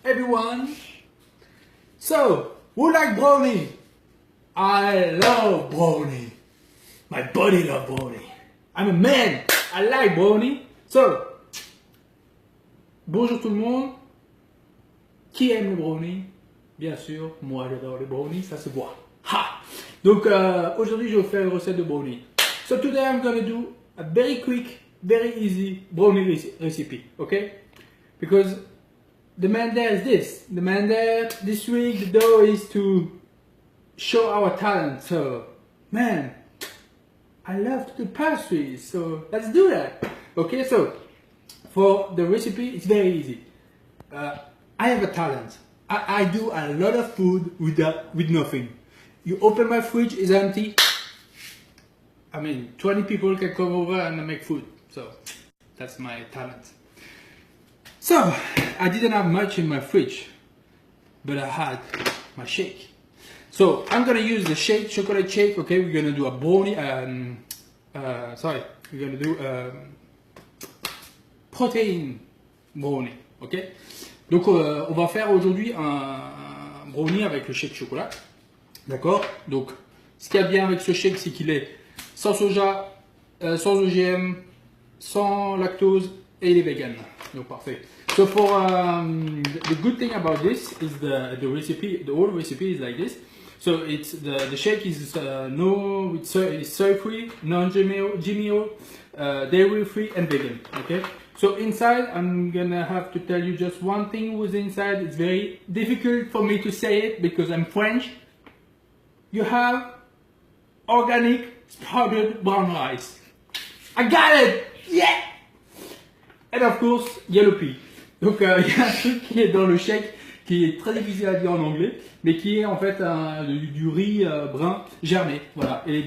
everyone. So, who like brownie? I love brownie. My body loves brownie. I'm a man. I like brownie. So, bonjour tout le monde. Qui aime le brownie? Bien sûr, moi j'adore le brownie, ça se voit. Ha! Donc aujourd'hui je vais vous faire une recette de brownie. So today I'm gonna do a very quick, very easy brownie recipe, okay? Because the mandate is this. The mandate this week, the dough is to show our talent. So, man, I love to do pastries, so let's do that. Okay, so for the recipe, it's very easy. I have a talent. I do a lot of food with nothing. You open my fridge, it's empty. I mean, 20 people can come over and make food. So that's my talent. So I didn't have much in my fridge, but I had my shake. So I'm gonna use the shake, chocolate shake. Okay, we're gonna do a brownie. We're gonna do protein brownie. Ok. Donc on va faire aujourd'hui un brownie avec le shake chocolat. D'accord. Donc ce qu'il y a bien avec ce shake, c'est qu'il est sans soja, sans OGM, sans lactose et il est vegan. Donc parfait. So for the good thing about this is the recipe. The whole recipe is like this. So it's the shake is it's soy free, non-GMO, dairy free and vegan. Okay. So inside, I'm gonna have to tell you just one thing was inside. It's very difficult for me to say it because I'm French. You have organic sprouted brown rice. I got it! Yeah! And of course, yellow pea. Donc il y a un truc qui est dans le shake qui est très difficile à dire en anglais, mais qui est en fait du riz brun germé, voilà, et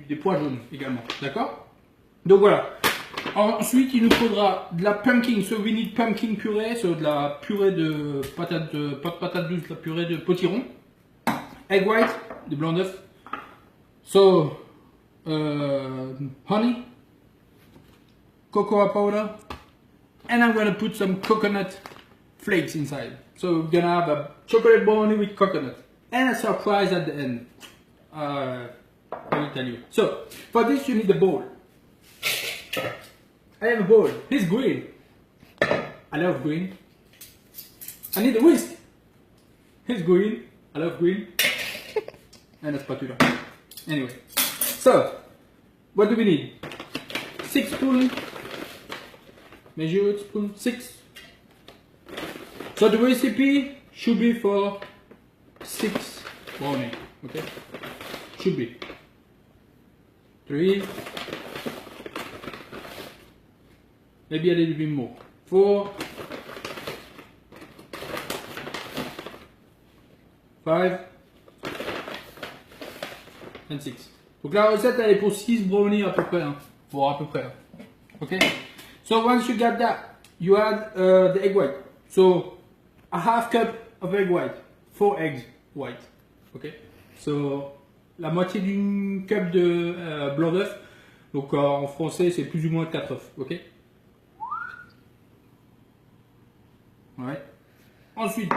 des pois jaunes également, d'accord? Donc voilà. Ensuite, il nous faudra de la pumpkin, so we need pumpkin purée, so de la purée de patate, pas de patate douce, la purée de potiron, egg white, de blanc d'œuf, so honey, cocoa powder, and I'm gonna put some coconut flakes inside. So we're gonna have a chocolate brownie with coconut, and a surprise at the end. I will tell you. So for this, you need a bowl. I have a bowl. It's green. I love green. I need a whisk. It's green. I love green. And a spatula. Anyway. So, what do we need? 6 spoons. Measure it, spoon 6. So the recipe should be for 6 brownie. Okay? Should be. 3. Maybe a little bit more. 4, 5, and 6. Donc la recette elle est pour 6 brownies à peu près, hein. Pour à peu près. Hein. Okay. So once you got that, you add the egg white. So a half cup of egg white, 4 eggs white. Okay. So la moitié d'une cup de blanc d'œuf. Donc en français c'est plus ou moins 4 œufs. Ok. Alright. Ensuite,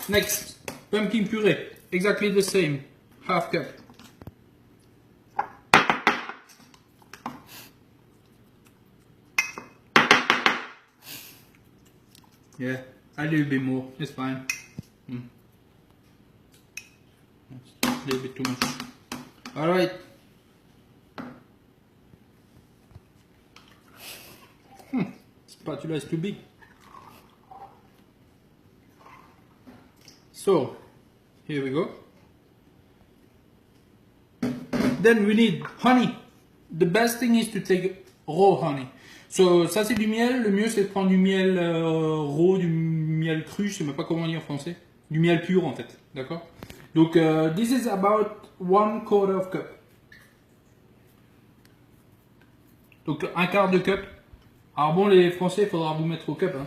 next, pumpkin puree, exactly the same, half cup. Yeah, a little bit more, it's fine. That's a little bit too much. Alright. Spatula is too big. So, here we go. Then we need honey. The best thing is to take raw honey. So, ça c'est du miel. Le mieux c'est de prendre du miel raw, du miel cru, je sais même pas comment dire en français. Du miel pur en fait, d'accord? Donc, this is about 1/4 of cup. Donc, un quart de cup. Alors bon, les Français, il faudra vous mettre au cup. Hein.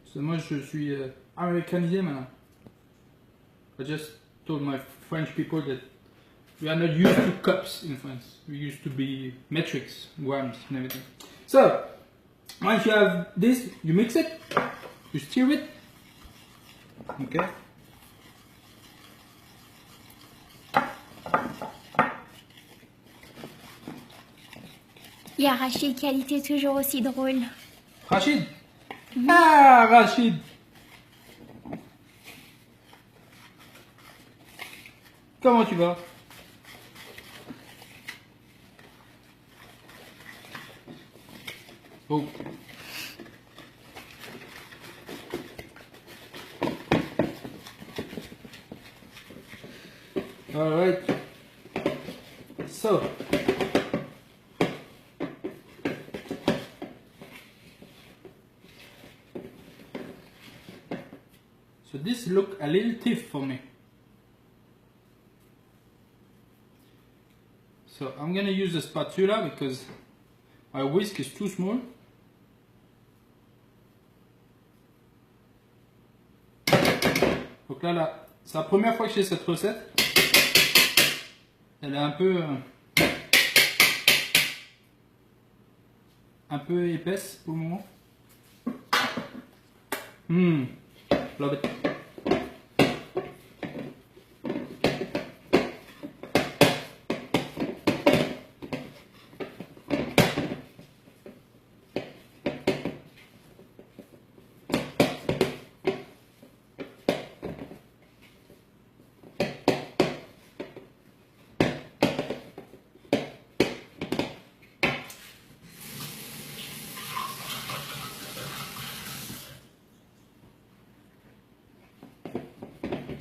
Parce que moi, je suis américanisé maintenant. I just told my French people that we are not used to cups in France. We used to be metrics, grams and everything. So, once you have this, you mix it. you stir it. Okay. Il y a Rachid qui a été toujours aussi drôle. Rachid. Ah, Rachid. Comment tu vas? Oh. All right. So. So this look a little stiff for me. So I'm gonna use a spatula because my whisk is too small. Donc là, c'est la première fois que je fais cette recette. Elle est un peu épaisse pour le moment. Love it.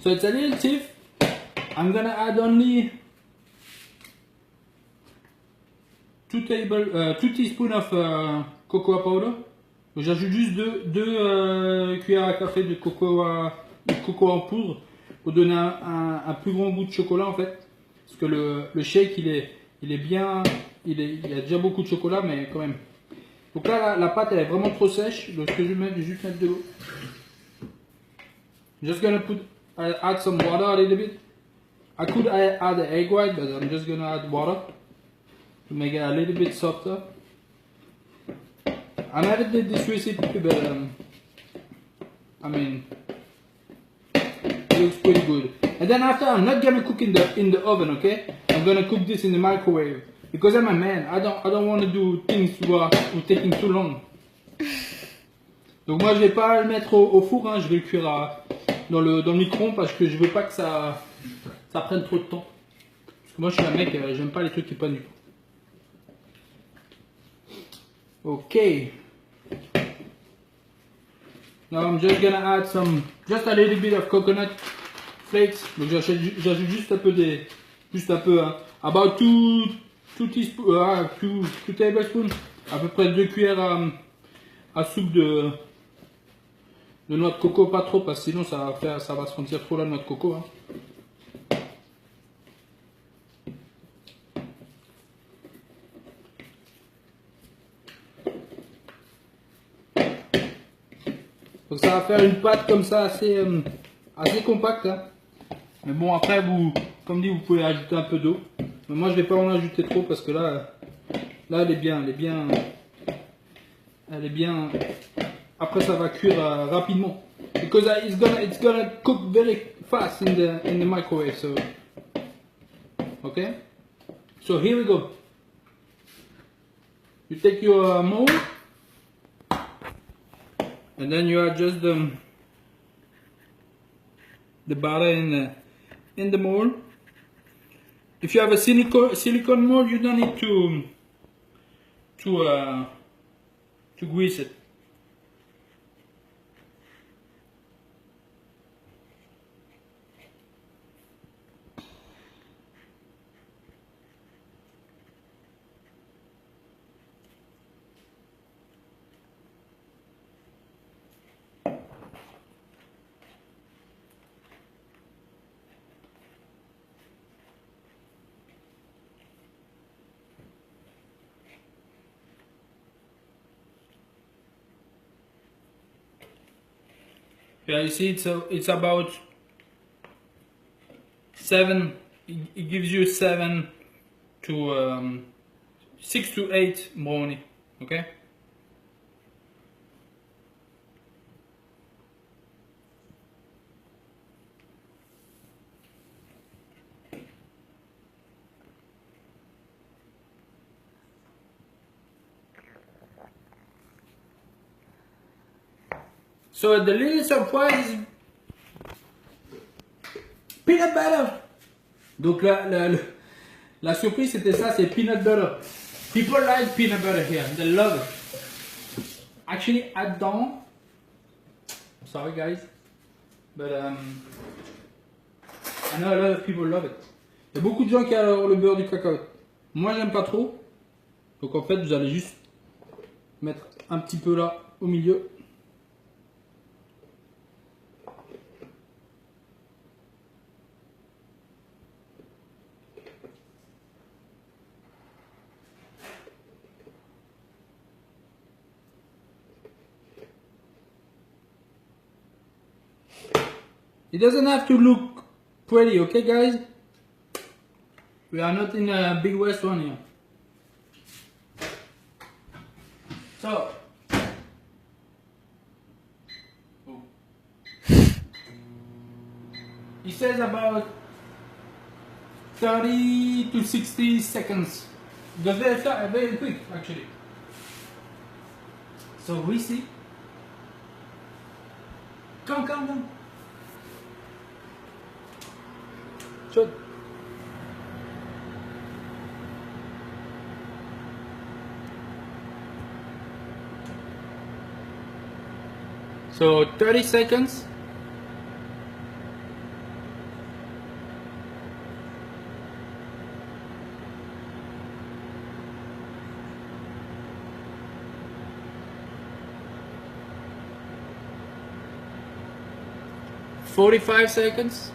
So it's a little stiff. I'm gonna add only 2 teaspoons of cocoa powder. J'ajoute juste 2 cuillères à café de cocoa en poudre pour donner un plus grand goût de chocolat en fait. Parce que le shake il est bien, il y a déjà beaucoup de chocolat mais quand même. Donc là la pâte elle est vraiment trop sèche. Donc ce que je vais mettre, je vais juste mettre de l'eau. Just gonna add some water a little bit. I could add the egg white, but I'm just gonna add water to make it a little bit softer. I never did this recipe, but I mean, it looks pretty good. And then after, I'm not gonna cook in the oven, okay? I'm gonna cook this in the microwave because I'm a man. I don't want to do things who taking too long. Donc moi, je vais pas le mettre au four, hein, je vais le cuire dans le micro-ondes parce que je veux pas que ça prenne trop de temps. Parce que moi je suis un mec, j'aime pas les trucs qui prennent du temps. Ok. Now I'm just gonna add just a little bit of coconut flakes. Donc j'ajoute juste un peu, hein, about 2 tablespoons, à peu près 2 cuillères à soupe de noix de coco, pas trop parce que sinon ça va se sentir trop la noix de coco. Hein. Donc ça va faire une pâte comme ça assez compacte. Hein. Mais bon après comme dit vous pouvez ajouter un peu d'eau. Mais moi je vais pas en ajouter trop parce que là elle est bien. Après ça va cuire rapidement. Because it's gonna cook very fast in the microwave. So okay. So here we go. You take your mold. And then you adjust the butter in the mold. If you have a silicone mold, you don't need to grease it. Yeah, you see, it's about 7. It gives you 7 to 6 to 8 brownie. Okay. So the little surprise is peanut butter. Donc la surprise c'était ça, c'est peanut butter. People like peanut butter here, they love it. Actually, I don't. Sorry guys, but I know a lot of people love it. Il y a beaucoup de gens qui adorent le beurre du cacao. Moi j'aime pas trop. Donc en fait vous allez juste mettre un petit peu là au milieu. It doesn't have to look pretty, okay guys? We are not in a big West one here. So, he says about 30 to 60 seconds. It goes very quick actually. So we see. Come. Sure. So 30 seconds. "45 seconds.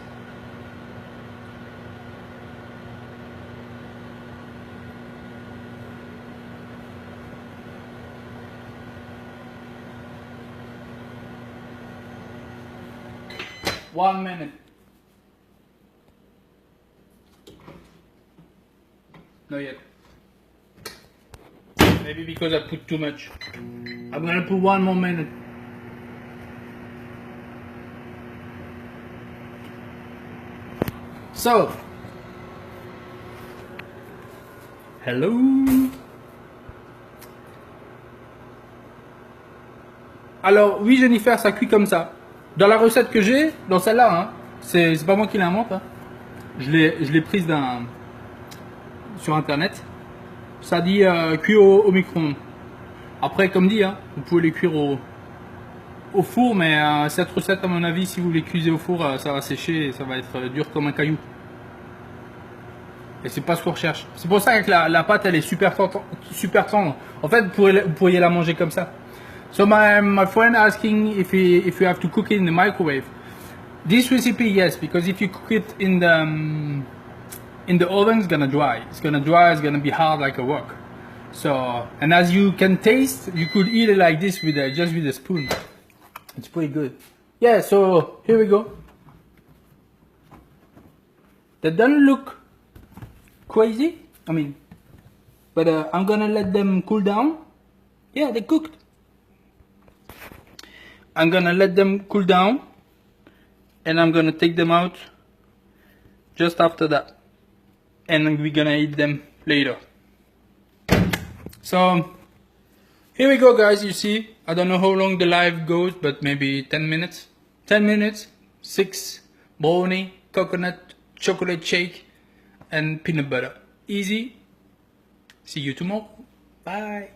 "1 minute. Not yet. Maybe because I put too much. I'm gonna put 1 more minute. So, hello. Alors, oui Jennifer, ça cuit comme ça. Dans la recette que j'ai, dans celle-là, hein, c'est pas moi qui l'invente. Hein. Je l'ai prise sur internet. Ça dit cuire au micro-ondes. Après, comme dit, hein, vous pouvez les cuire au four, mais cette recette, à mon avis, si vous les cuisez au four, ça va sécher et ça va être dur comme un caillou. Et c'est pas ce qu'on recherche. C'est pour ça que la pâte, elle est super tendre. En fait, vous pourriez la manger comme ça. So my friend asking if you have to cook it in the microwave. This recipe, yes, because if you cook it in the oven, it's gonna dry. It's gonna be hard like a rock. So, and as you can taste, you could eat it like this just with a spoon. It's pretty good. Yeah, so here we go. They don't look crazy, I mean, but I'm gonna let them cool down. Yeah, they cooked. I'm gonna let them cool down and I'm gonna take them out just after that, and we're gonna eat them later. So here we go guys. You see, I don't know how long the live goes, but maybe 10 minutes. 10 minutes, 6 brownie, coconut, chocolate shake and peanut butter. Easy. See you tomorrow. Bye.